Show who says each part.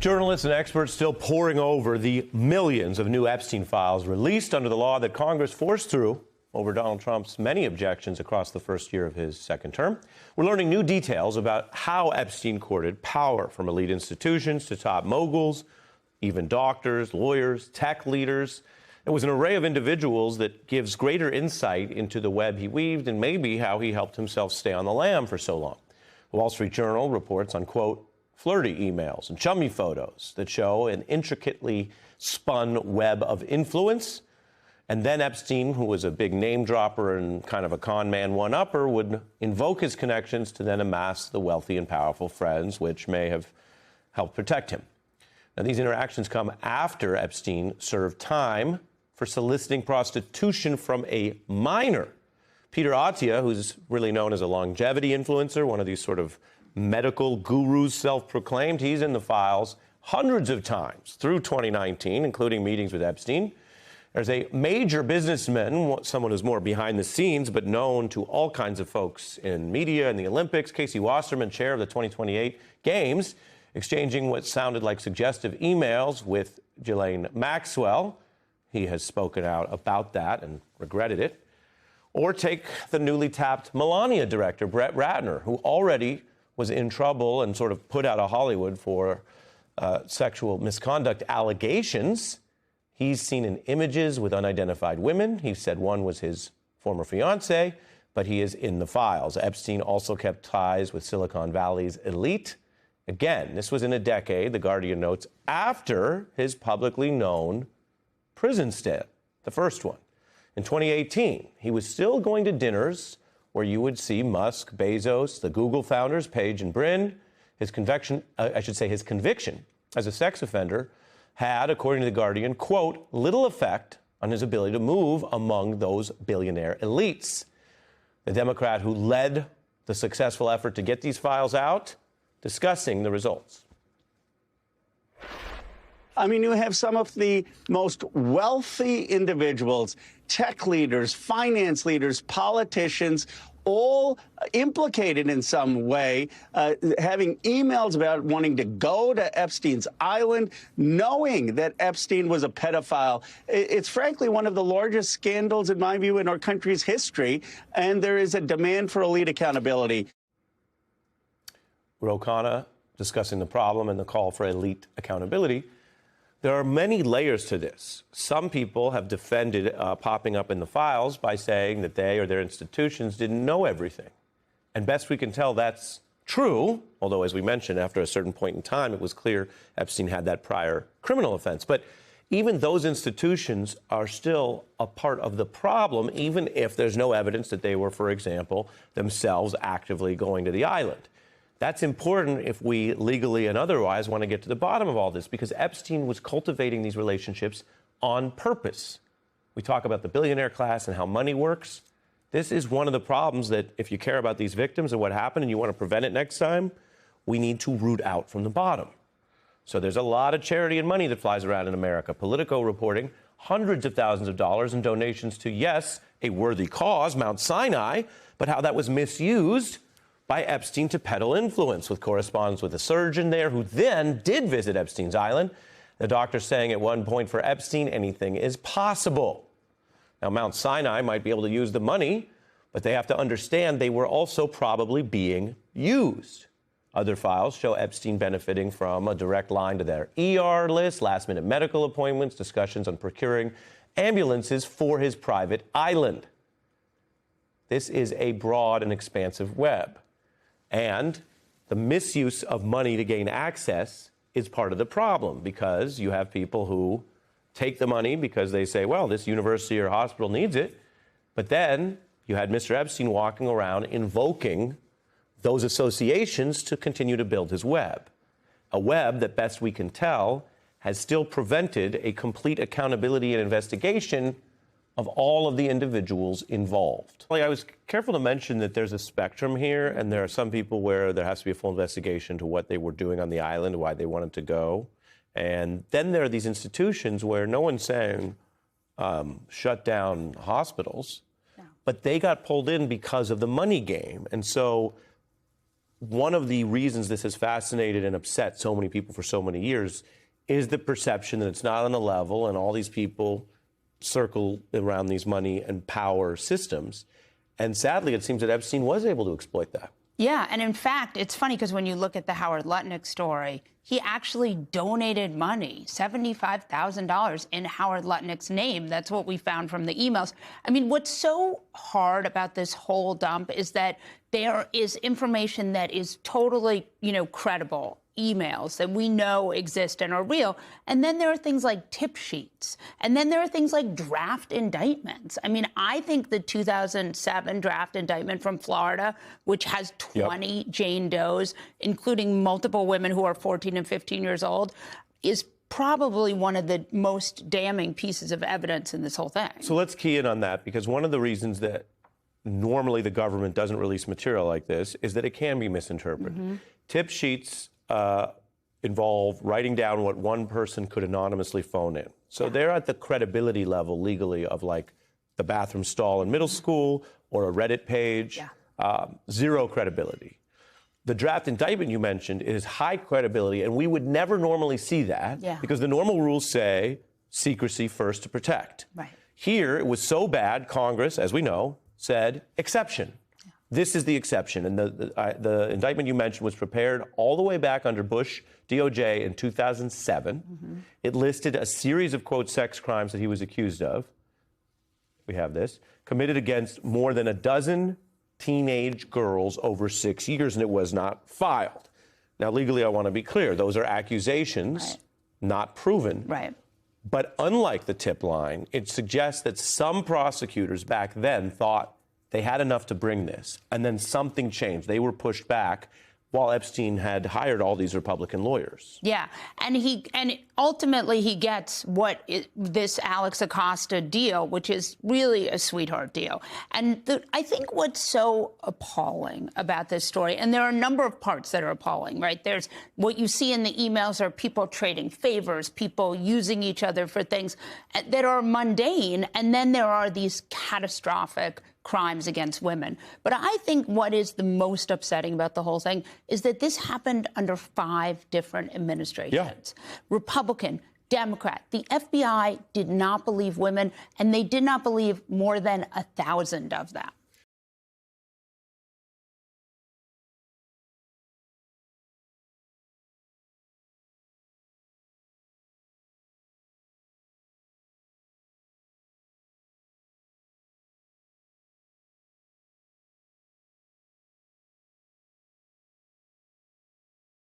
Speaker 1: Journalists and experts still poring over the millions of new Epstein files released under the law that Congress forced through over Donald Trump's many objections across the first year of his second term. We're learning new details about how Epstein courted power from elite institutions to top moguls, even doctors, lawyers, tech leaders. It was an array of individuals that gives greater insight into the web he weaved and maybe how he helped himself stay on the lam for so long. The Wall Street Journal reports on, quote, flirty emails and chummy photos that show an intricately spun web of influence. And then Epstein, who was a big name dropper and kind of a con man one-upper, would invoke his connections to then amass the wealthy and powerful friends, which may have helped protect him. Now, these interactions come after Epstein served time for soliciting prostitution from a minor. Peter Attia, who's really known as a longevity influencer, one of these sort of medical gurus, self-proclaimed, he's in the files hundreds of times through 2019, including meetings with Epstein. There's a major businessman, someone who's more behind the scenes, but known to all kinds of folks in media and the Olympics, Casey Wasserman, chair of the 2028 Games, exchanging what sounded like suggestive emails with Ghislaine Maxwell. He has spoken out about that and regretted it. Or take the newly tapped Melania director, Brett Ratner, who already was in trouble and sort of put out of Hollywood for sexual misconduct allegations. He's seen in images with unidentified women. He said one was his former fiancée, but he is in the files. Epstein also kept ties with Silicon Valley's elite. Again, this was in a decade, The Guardian notes, after his publicly known prison stint, the first one. In 2018, he was still going to dinners where you would see Musk, Bezos, the Google founders, Page and Brin. His conviction as a sex offender had, according to The Guardian, quote, little effect on his ability to move among those billionaire elites. The Democrat who led the successful effort to get these files out, discussing the results.
Speaker 2: I mean, you have some of the most wealthy individuals, tech leaders, finance leaders, politicians, all implicated in some way, having emails about wanting to go to Epstein's island, knowing that Epstein was a pedophile. It's frankly one of the largest scandals, in my view, in our country's history, and there is a demand for elite accountability.
Speaker 1: Ro Khanna discussing the problem and the call for elite accountability. There are many layers to this. Some people have defended popping up in the files by saying that they or their institutions didn't know everything. And best we can tell, that's true, although, as we mentioned, after a certain point in time, it was clear Epstein had that prior criminal offense. But even those institutions are still a part of the problem, even if there's no evidence that they were, for example, themselves actively going to the island. That's important if we legally and otherwise want to get to the bottom of all this, because Epstein was cultivating these relationships on purpose. We talk about the billionaire class and how money works. This is one of the problems that if you care about these victims and what happened and you want to prevent it next time, we need to root out from the bottom. So there's a lot of charity and money that flies around in America. Politico reporting hundreds of thousands of dollars in donations to, yes, a worthy cause, Mount Sinai, but how that was misused by Epstein to peddle influence, with correspondence with a surgeon there who then did visit Epstein's island. The doctor saying at one point for Epstein, anything is possible. Now, Mount Sinai might be able to use the money, but they have to understand they were also probably being used. Other files show Epstein benefiting from a direct line to their ER list, last-minute medical appointments, discussions on procuring ambulances for his private island. This is a broad and expansive web. And the misuse of money to gain access is part of the problem, because you have people who take the money because they say, well, this university or hospital needs it. But then you had Mr. Epstein walking around invoking those associations to continue to build his web. A web that, best we can tell, has still prevented a complete accountability and investigation of all of the individuals involved. I was careful to mention that there's a spectrum here, and there are some people where there has to be a full investigation to what they were doing on the island, why they wanted to go. And then there are these institutions where no one's saying shut down hospitals, but they got pulled in because of the money game. And so one of the reasons this has fascinated and upset so many people for so many years is the perception that it's not on the level, and all these people circle around these money and power systems. And sadly, it seems that Epstein was able to exploit that.
Speaker 3: Yeah, and in fact, it's funny because when you look at the Howard Lutnick story, he actually donated money, $75,000 in Howard Lutnick's name. That's what we found from the emails. I mean, what's so hard about this whole dump is that there is information that is totally, credible. Emails that we know exist and are real. And then there are things like tip sheets. And then there are things like draft indictments. I mean, I think the 2007 draft indictment from Florida, which has 20 Jane Does, including multiple women who are 14 and 15 years old, is probably one of the most damning pieces of evidence in this whole thing.
Speaker 1: So let's key in on that, because one of the reasons that normally the government doesn't release material like this is that it can be misinterpreted. Tip sheets involve writing down what one person could anonymously phone in. So they're at the credibility level legally of like the bathroom stall in middle school or a Reddit page. Zero credibility. The draft indictment you mentioned is high credibility, and we would never normally see that because the normal rules say secrecy first to protect. Here, it was so bad, Congress, as we know, said exception. This is the exception. And the indictment you mentioned was prepared all the way back under Bush DOJ in 2007. It listed a series of, quote, sex crimes that he was accused of. We have this. Committed against more than a dozen teenage girls over 6 years, and it was not filed. Now, legally, I want to be clear. Those are accusations, not proven. But unlike the tip line, it suggests that some prosecutors back then thought they had enough to bring this, and then something changed. They were pushed back while Epstein had hired all these Republican lawyers.
Speaker 3: Yeah, and ultimately he gets this Alex Acosta deal, which is really a sweetheart deal. And I think what's so appalling about this story, and there are a number of parts that are appalling, right? There's what you see in the emails are people trading favors, people using each other for things that are mundane, and then there are these catastrophic crimes against women. But I think what is the most upsetting about the whole thing is that this happened under 5 different administrations. Republican, Democrat. The FBI did not believe women, and they did not believe more than 1,000 of them.